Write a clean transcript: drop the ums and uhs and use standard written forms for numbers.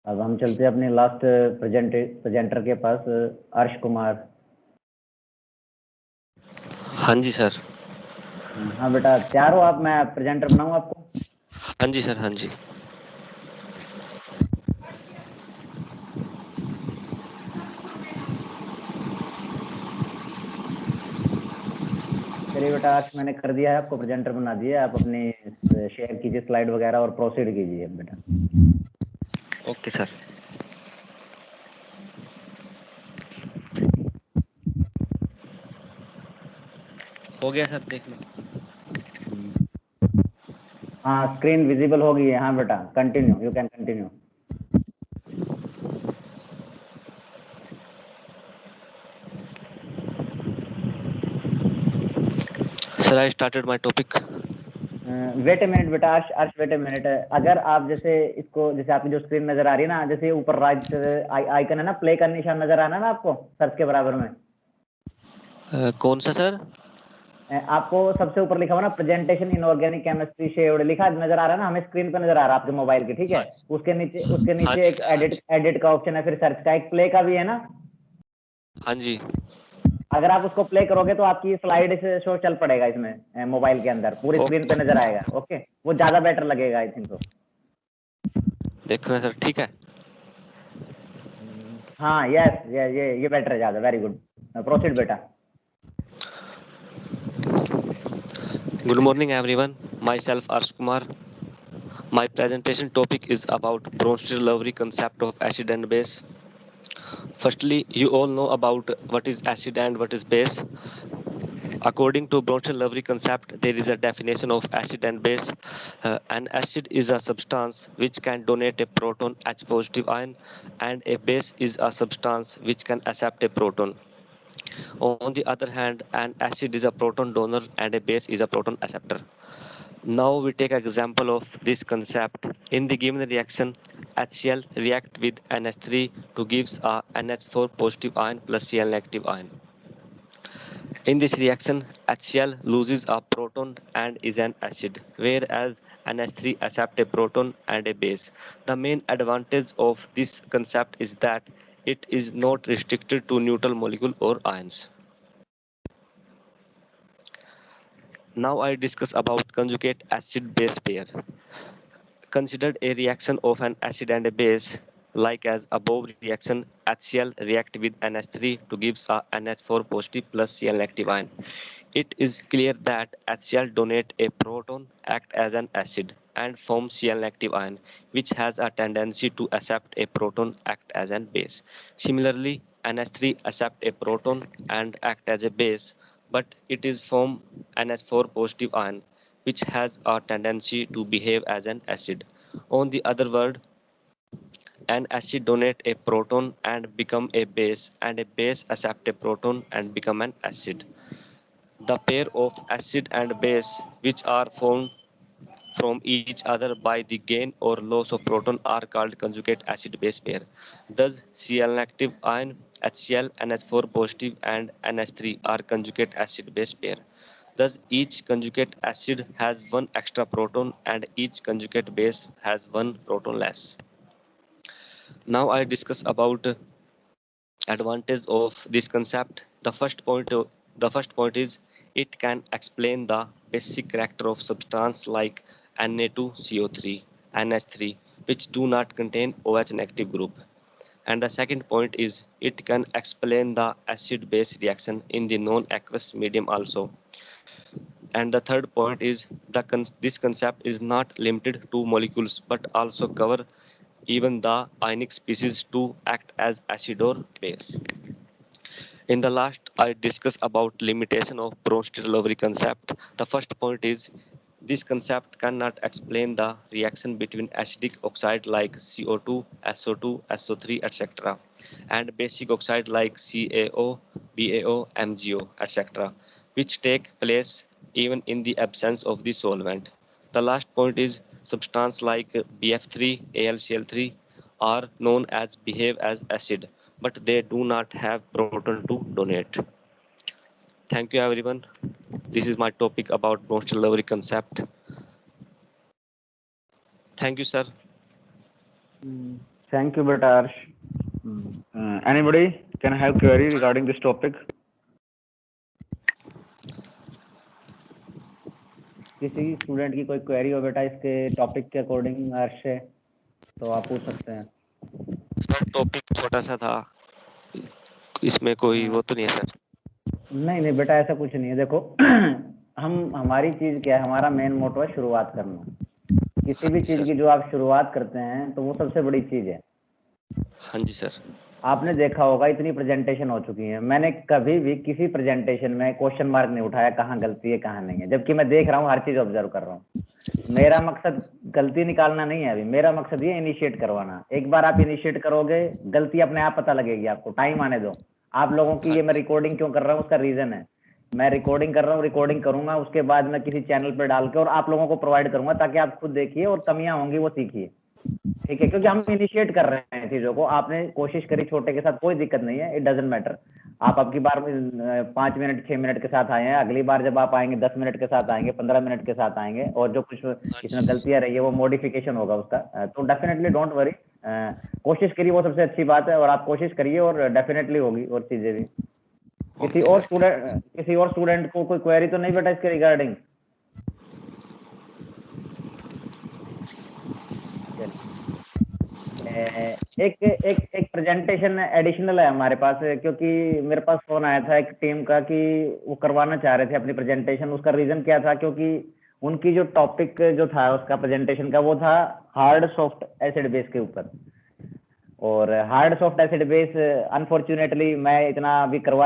अब हम चलते हैं अपने लास्ट प्रेजेंटर के पास, अर्श कुमार। हाँ जी सर। हाँ बेटा, तैयार हो आप? मैं प्रेजेंटर बनाऊं आपको? हाँ जी सर, हाँ जी। चलिए बेटा, अर्श मैंने कर दिया है, आपको प्रेजेंटर बना दिया। आप अपनी शेयर कीजिए स्लाइड वगैरह और प्रोसीड कीजिए बेटा। Okay sir. हो गया सर, देख लो। हाँ, स्क्रीन विजिबल हो गई है। हाँ बेटा, continue, you can continue. Sir I started my topic. Wait a minute बेटा, अर्श अर्श वेट ए मिनट। अगर आप जैसे इसको, जैसे आपकी जो स्क्रीन नजर आ रही है ना, जैसे ऊपर राइट आइकन है ना, प्ले का निशान नजर आना ना आपको सर्च के बराबर में। कौन सा सर? आपको सबसे ऊपर लिखा हुआ ना, presentation in organic chemistry shared, लिखा नजर आ रहा है ना, हमें स्क्रीन पे नजर आ रहा है आपके मोबाइल के, ठीक है? उसके हाँ नीचे जी एक सर, हाँ जी। एडिट का ऑप्शन है, फिर सर्च का, एक प्ले का भी है ना। हाँ जी। अगर आप उसको प्ले करोगे तो आपकी स्लाइड से शो चल पड़ेगा इसमें, मोबाइल के अंदर पूरी स्क्रीन पे ओके, नजर आएगा। ओके, वो ज्यादा बेटर लगेगा आई थिंक तो। देखो सर, ठीक है। हाँ यस, ये बेटर है ज्यादा। वेरी गुड, प्रोसीड बेटा। Good morning everyone. Myself Arsh Kumar. My presentation topic is about Bronsted-Lowry concept of acid and base. Firstly, you all know about what is acid and what is base. According to Bronsted-Lowry concept, there is a definition of acid and base. An acid is a substance which can donate a proton H positive ion, and a base is a substance which can accept a proton. On the other hand, an acid is a proton donor and a base is a proton acceptor. Now we take example of this concept. In the given reaction, HCl react with NH3 to gives a NH4 positive ion plus Cl negative ion. In this reaction, HCl loses a proton and is an acid, whereas NH3 accepts a proton and a base. The main advantage of this concept is that it is not restricted to neutral molecule or ions. Now I discuss about conjugate acid-base pair. Considered a reaction of an acid and a base, like as above reaction, HCl react with NH3 to gives a NH4 positive plus Cl negative ion. It is clear that HCl donate a proton, act as an acid, and form Cl negative ion, which has a tendency to accept a proton, act as an base. Similarly, NH3 accept a proton and act as a base, but it is form NH4 positive ion, which has a tendency to behave as an acid. On the other word, an acid donate a proton and become a base, and a base accept a proton and become an acid. The pair of acid and base which are formed from each other by the gain or loss of proton are called conjugate acid-base pair. Thus, Cl negative ion, HCl, NH4 positive and NH3 are conjugate acid-base pair. Thus, each conjugate acid has one extra proton and each conjugate base has one proton less. Now I discuss about advantage of this concept. The first point is it can explain the basic character of substance like Na2CO3, NH3, which do not contain OH negative group. And the second point is it can explain the acid base reaction in the non aqueous medium also. And the third point is this concept is not limited to molecules but also cover even the ionic species to act as acid or base. In the last, I discussed about limitation of Bronsted-Lowry concept. The first point is this concept cannot explain the reaction between acidic oxide like CO2, SO2, SO3, etc., and basic oxide like CaO, BaO, MgO, etc., which take place even in the absence of the solvent. The last point is substance like BF3, AlCl3 are known as behave as acid, but they do not have proton to donate. Thank you everyone. This is my topic about Bronsted-Lowry concept. Thank you, sir. Thank you, beta Arsh. Anybody can have query regarding this topic? किसी student की कोई query हो बेटा इसके topic के according अर्श से, तो आप पूछ सकते हैं। सर टॉपिक छोटा सा था, इसमें कोई वो तो नहीं है सर? नहीं नहीं बेटा, ऐसा कुछ नहीं है। देखो हमारी चीज क्या है, हमारा मेन मोटो है शुरुआत करना। किसी भी चीज की जो आप शुरुआत करते हैं तो वो सबसे बड़ी चीज है। हाँ जी सर। आपने देखा होगा इतनी प्रेजेंटेशन हो चुकी है, मैंने कभी भी किसी प्रेजेंटेशन में क्वेश्चन मार्क नहीं उठाया कहाँ गलती है कहाँ नहीं है, जबकि मैं देख रहा हूँ, हर चीज ऑब्जर्व कर रहा हूँ। मेरा मकसद गलती निकालना नहीं है, अभी मेरा मकसद ये इनिशिएट करवाना। एक बार आप इनिशिएट करोगे, गलती अपने आप पता लगेगी आपको, टाइम आने दो। आप लोगों की ये मैं रिकॉर्डिंग क्यों कर रहा हूँ, उसका रीजन है, मैं रिकॉर्डिंग कर रहा हूँ, रिकॉर्डिंग करूंगा, उसके बाद मैं किसी चैनल पर डाल के और आप लोगों को प्रोवाइड करूंगा, ताकि आप खुद देखिए और कमियां होंगी वो सीखिए। ठीक है, क्योंकि हम इनिशिएट कर रहे हैं चीजों को। आपने कोशिश करी छोटे के साथ, कोई दिक्कत नहीं है, इट डजेंट मैटर। आप आपकी बार 5 मिनट 6 मिनट के साथ आए हैं, अगली बार जब आप आएंगे 10 मिनट के साथ आएंगे, 15 मिनट के साथ आएंगे, और जो कुछ इसमें गलतियां रही है वो मॉडिफिकेशन होगा उसका। तो डेफिनेटली डोंट वरी, कोशिश करिए, वो सबसे अच्छी बात है, और आप कोशिश करिए और डेफिनेटली होगी और चीजें भी। किसी और स्टूडेंट को कोई क्वेरी तो नहीं बेटा इसके रिगार्डिंग? एक प्रेजेंटेशन एडिशनल है हमारे पास, क्योंकि मेरे पास फोन आया था एक टीम का कि वो करवाना चाह रहे थे अपनी प्रेजेंटेशन। उसका रीजन क्या था, क्योंकि उनकी जो टॉपिक जो था उसका प्रेजेंटेशन का, वो था हार्ड सॉफ्ट एसिड बेस के ऊपर। और hard soft acid base unfortunately मैं इतना अभी करवा